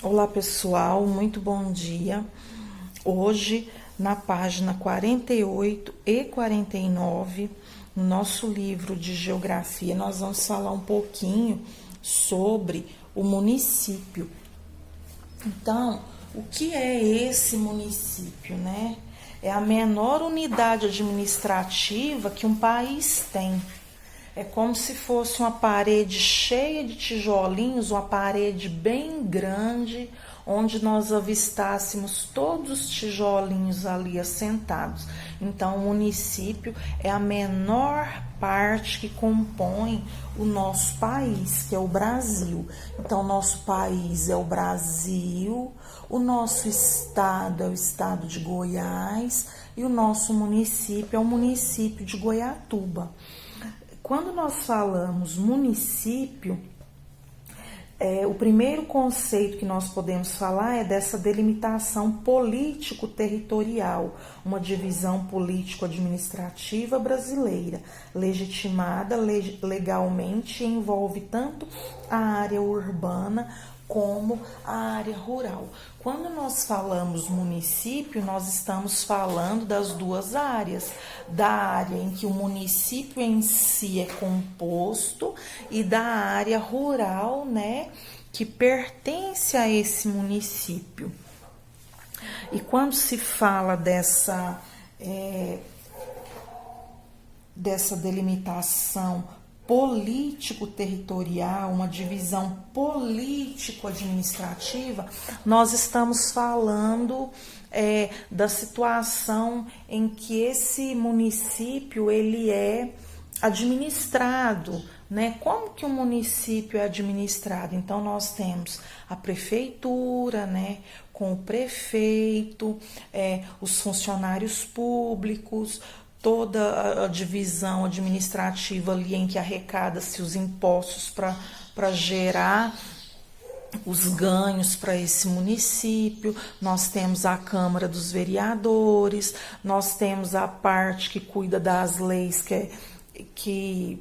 Olá pessoal, muito bom dia. Hoje, na página 48 e 49, no nosso livro de geografia, nós vamos falar um pouquinho sobre o município. Então, o que é esse município, né? É a menor unidade administrativa que um país tem. É como se fosse uma parede cheia de tijolinhos, uma parede bem grande, onde nós avistássemos todos os tijolinhos ali assentados. Então, o município é a menor parte que compõe o nosso país, que é o Brasil. Então, nosso país é o Brasil, o nosso estado é o estado de Goiás e o nosso município é o município de Goiatuba. Quando nós falamos município, o primeiro conceito que nós podemos falar é dessa delimitação político-territorial, uma divisão político-administrativa brasileira, legitimada legalmente e envolve tanto a área urbana como a área rural. Quando nós falamos município, nós estamos falando das duas áreas, da área em que o município em si é composto e da área rural, né, que pertence a esse município. E quando se fala dessa delimitação político-territorial, uma divisão político-administrativa, nós estamos falando da situação em que esse município ele é administrado, né? Como que o município é administrado? Então, nós temos a prefeitura, né? Com o prefeito, os funcionários públicos, toda a divisão administrativa ali em que arrecada-se os impostos para gerar os ganhos para esse município. Nós temos a Câmara dos Vereadores, nós temos a parte que cuida das leis, que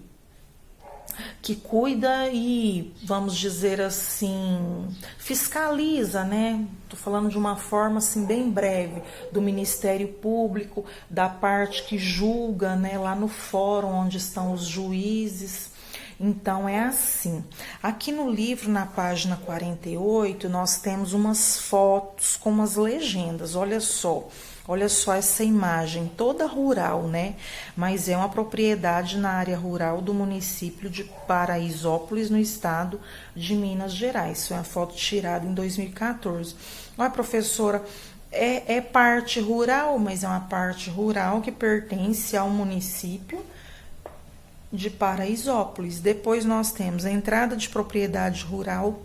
cuida e, vamos dizer assim, fiscaliza, né? Estou falando de uma forma assim bem breve, do Ministério Público, da parte que julga, né, lá no fórum onde estão os juízes. Então, é assim. Aqui no livro, na página 48, nós temos umas fotos com umas legendas, olha só. Olha só essa imagem, toda rural, né? Mas é uma propriedade na área rural do município de Paraisópolis, no estado de Minas Gerais. Foi uma foto tirada em 2014. Olha, professora, é parte rural, mas é uma parte rural que pertence ao município de Paraisópolis. Depois nós temos a entrada de propriedade rural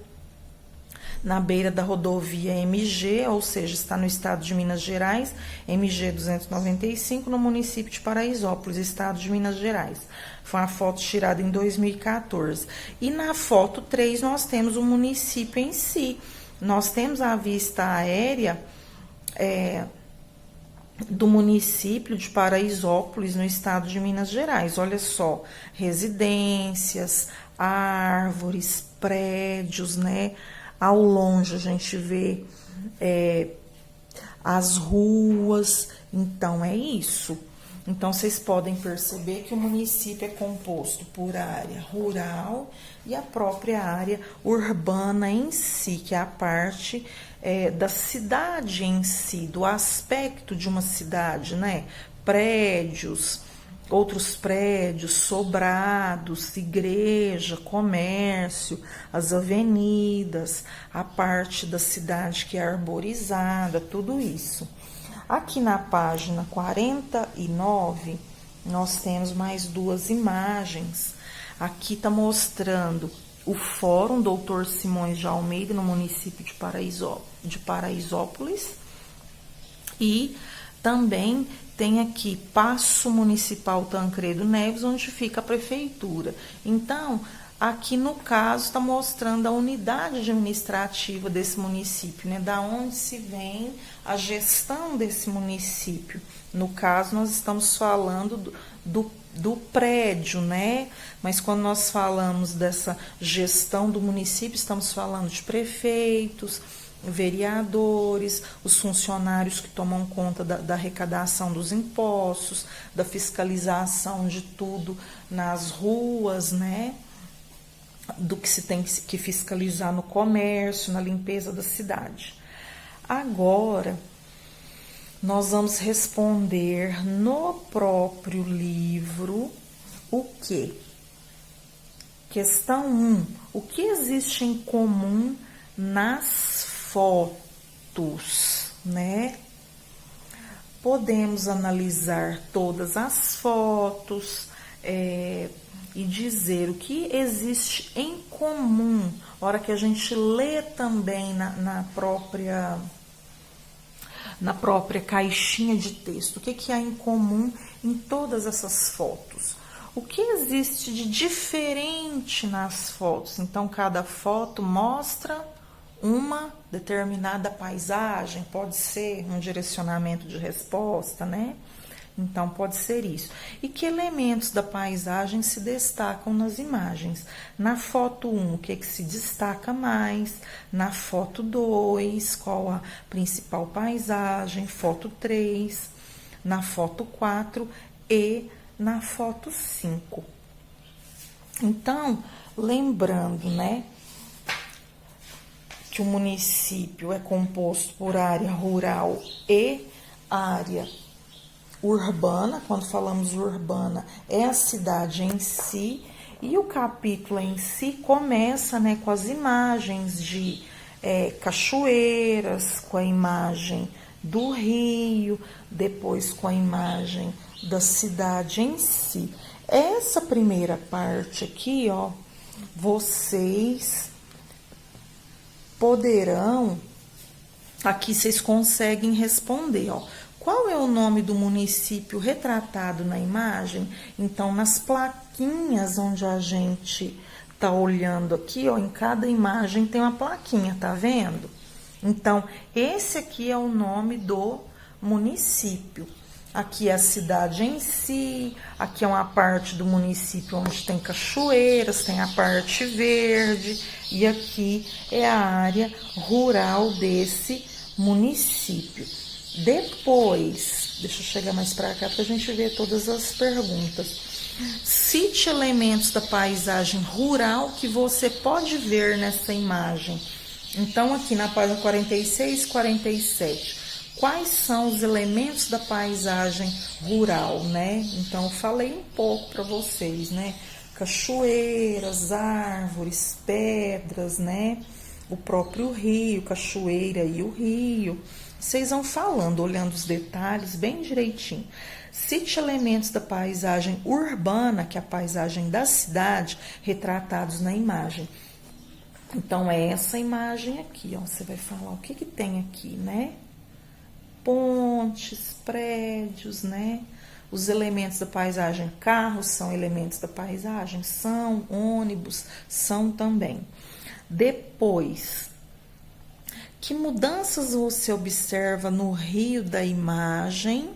na beira da rodovia MG, ou seja, está no estado de Minas Gerais, MG 295, no município de Paraisópolis, estado de Minas Gerais. Foi uma foto tirada em 2014. E na foto 3 nós temos o município em si. Nós temos a vista aérea do município de Paraisópolis, no estado de Minas Gerais. Olha só, residências, árvores, prédios, né? Ao longe a gente vê as ruas, então é isso. Então vocês podem perceber que o município é composto por área rural e a própria área urbana em si, que é a parte da cidade em si, do aspecto de uma cidade, né? Prédios, outros prédios, sobrados, igreja, comércio, as avenidas, a parte da cidade que é arborizada, tudo isso. Aqui na página 49, nós temos mais duas imagens. Aqui está mostrando o Fórum Doutor Simões de Almeida, no município de Paraisópolis, e também tem aqui Paço Municipal Tancredo Neves, onde fica a prefeitura. Então, aqui no caso está mostrando a unidade administrativa desse município, né? Da onde se vem a gestão desse município. No caso, nós estamos falando do prédio, né? Mas quando nós falamos dessa gestão do município, estamos falando de prefeitos, vereadores, os funcionários que tomam conta da arrecadação dos impostos, da fiscalização de tudo nas ruas, né? Do que se tem que fiscalizar no comércio, na limpeza da cidade. Agora, nós vamos responder no próprio livro o quê? Questão 1. O que existe em comum nas fotos, né? Podemos analisar todas as fotos e dizer o que existe em comum. A hora que a gente lê também na própria caixinha de texto, o que há em comum em todas essas fotos? O que existe de diferente nas fotos? Então, cada foto mostra uma determinada paisagem, pode ser um direcionamento de resposta, né? Então, pode ser isso. E que elementos da paisagem se destacam nas imagens? Na foto 1, o que se destaca mais? Na foto 2, qual a principal paisagem? Foto 3, na foto 4 e na foto 5. Então, lembrando, né, que o município é composto por área rural e área urbana. Quando falamos urbana, é a cidade em si, e o capítulo em si começa, né, com as imagens de cachoeiras, com a imagem do rio, depois com a imagem da cidade em si. Essa primeira parte aqui, ó, vocês poderão, aqui vocês conseguem responder, ó. Qual é o nome do município retratado na imagem? Então, nas plaquinhas onde a gente tá olhando aqui, ó, em cada imagem tem uma plaquinha, tá vendo? Então, esse aqui é o nome do município. Aqui é a cidade em si, aqui é uma parte do município onde tem cachoeiras, tem a parte verde, e aqui é a área rural desse município. Depois, deixa eu chegar mais para cá para a gente ver todas as perguntas. Cite elementos da paisagem rural que você pode ver nessa imagem. Então, aqui na página 46 e 47, quais são os elementos da paisagem rural, né? Então, eu falei um pouco para vocês, né? Cachoeiras, árvores, pedras, né? O próprio rio, cachoeira e o rio. Vocês vão falando, olhando os detalhes bem direitinho. Cite elementos da paisagem urbana, que é a paisagem da cidade, retratados na imagem. Então, é essa imagem aqui, ó. Você vai falar o que tem aqui, né? Pontes, prédios, né? Os elementos da paisagem, carros são elementos da paisagem, são ônibus, são também. Depois, que mudanças você observa no rio da imagem,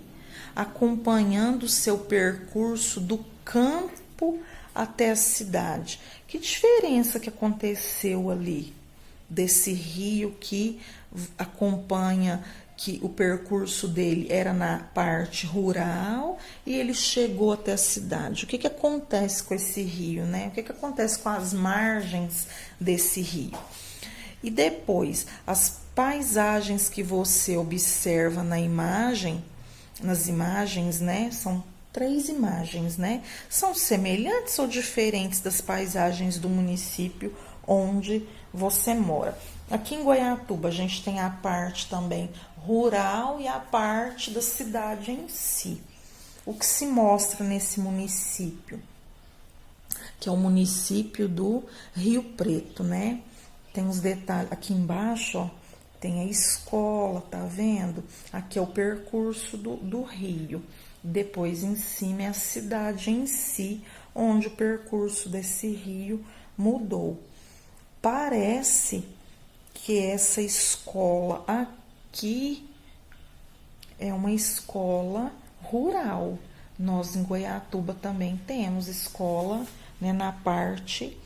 acompanhando o seu percurso do campo até a cidade? Que diferença que aconteceu ali desse rio que acompanha, que o percurso dele era na parte rural e ele chegou até a cidade? O que acontece com esse rio, né? O que acontece com as margens desse rio? E depois, as paisagens que você observa na imagem, nas imagens, né? São 3 imagens, né? São semelhantes ou diferentes das paisagens do município onde você mora? Aqui em Goiatuba, a gente tem a parte também rural e a parte da cidade em si. O que se mostra nesse município, que é o município do Rio Preto, né? Tem os detalhes aqui embaixo, ó, tem a escola, tá vendo? Aqui é o percurso do rio. Depois, em cima, é a cidade em si, onde o percurso desse rio mudou. Parece que essa escola aqui é uma escola rural. Nós, em Goiatuba, também temos escola, né, na parte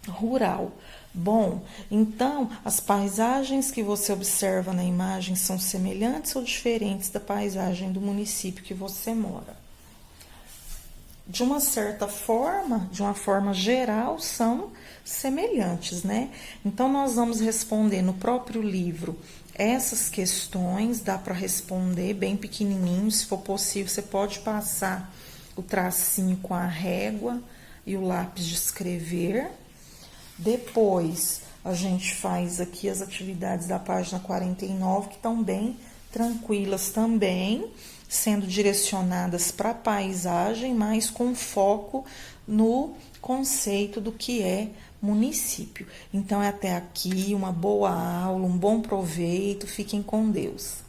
rural. Bom, então as paisagens que você observa na imagem são semelhantes ou diferentes da paisagem do município que você mora? De uma certa forma, de uma forma geral, são semelhantes, né? Então, nós vamos responder no próprio livro essas questões, dá para responder bem pequenininho, se for possível, você pode passar o tracinho com a régua e o lápis de escrever. Depois, a gente faz aqui as atividades da página 49, que estão bem tranquilas também, sendo direcionadas para a paisagem, mas com foco no conceito do que é município. Então, é até aqui, uma boa aula, um bom proveito, fiquem com Deus.